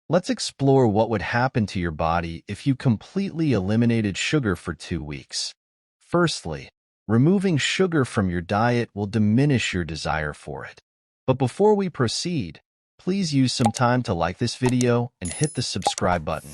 Let's explore what would happen to your body if you completely eliminated sugar for 2 weeks. Firstly, removing sugar from your diet will diminish your desire for it. But before we proceed, please use some time to like this video and hit the subscribe button.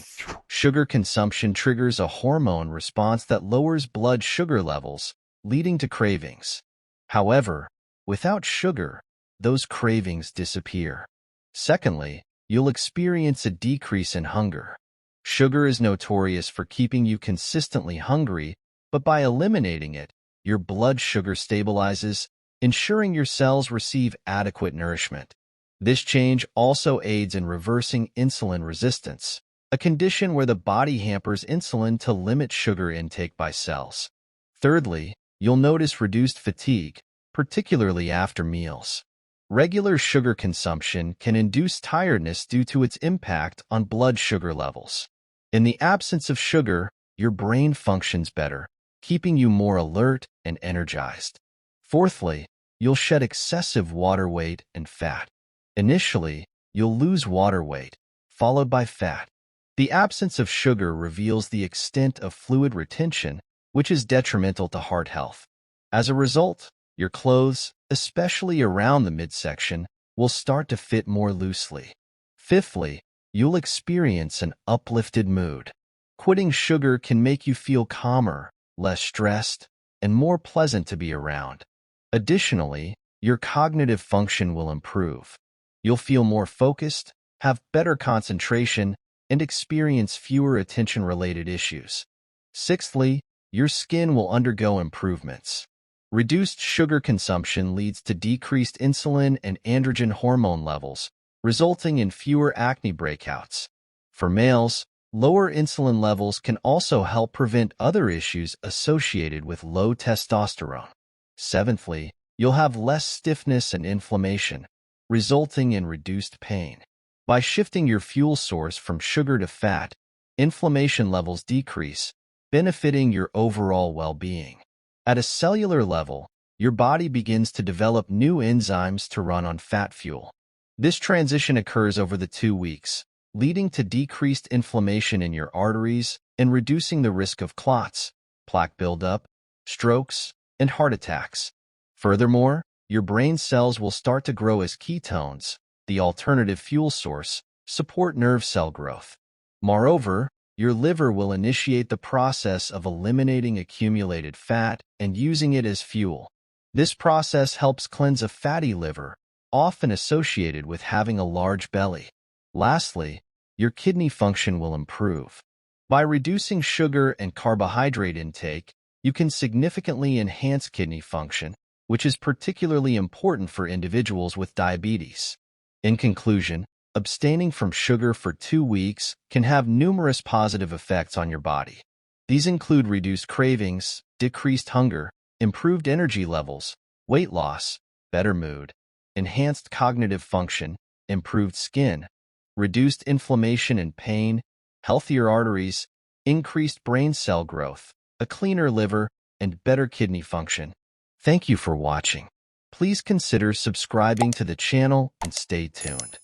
Sugar consumption triggers a hormone response that lowers blood sugar levels, leading to cravings. However, without sugar, those cravings disappear. Secondly, you'll experience a decrease in hunger. Sugar is notorious for keeping you consistently hungry, but by eliminating it, your blood sugar stabilizes, ensuring your cells receive adequate nourishment. This change also aids in reversing insulin resistance, a condition where the body hampers insulin to limit sugar intake by cells. Thirdly, you'll notice reduced fatigue, particularly after meals. Regular sugar consumption can induce tiredness due to its impact on blood sugar levels. In the absence of sugar, your brain functions better, keeping you more alert and energized. Fourthly, you'll shed excessive water weight and fat. Initially, you'll lose water weight, followed by fat. The absence of sugar reveals the extent of fluid retention, which is detrimental to heart health. As a result, your clothes, especially around the midsection, will start to fit more loosely. Fifthly, you'll experience an uplifted mood. Quitting sugar can make you feel calmer, less stressed, and more pleasant to be around. Additionally, your cognitive function will improve. You'll feel more focused, have better concentration, and experience fewer attention-related issues. Sixthly, your skin will undergo improvements. Reduced sugar consumption leads to decreased insulin and androgen hormone levels, resulting in fewer acne breakouts. For males, lower insulin levels can also help prevent other issues associated with low testosterone. Seventhly, you'll have less stiffness and inflammation, resulting in reduced pain. By shifting your fuel source from sugar to fat, inflammation levels decrease, benefiting your overall well-being. At a cellular level, your body begins to develop new enzymes to run on fat fuel. This transition occurs over the 2 weeks, leading to decreased inflammation in your arteries and reducing the risk of clots, plaque buildup, strokes, and heart attacks. Furthermore, your brain cells will start to grow as ketones, the alternative fuel source, support nerve cell growth. Moreover, your liver will initiate the process of eliminating accumulated fat and using it as fuel. This process helps cleanse a fatty liver, often associated with having a large belly. Lastly, your kidney function will improve. By reducing sugar and carbohydrate intake, you can significantly enhance kidney function, which is particularly important for individuals with diabetes. In conclusion, abstaining from sugar for 2 weeks can have numerous positive effects on your body. These include reduced cravings, decreased hunger, improved energy levels, weight loss, better mood, enhanced cognitive function, improved skin, reduced inflammation and pain, healthier arteries, increased brain cell growth, a cleaner liver, and better kidney function. Thank you for watching. Please consider subscribing to the channel and stay tuned.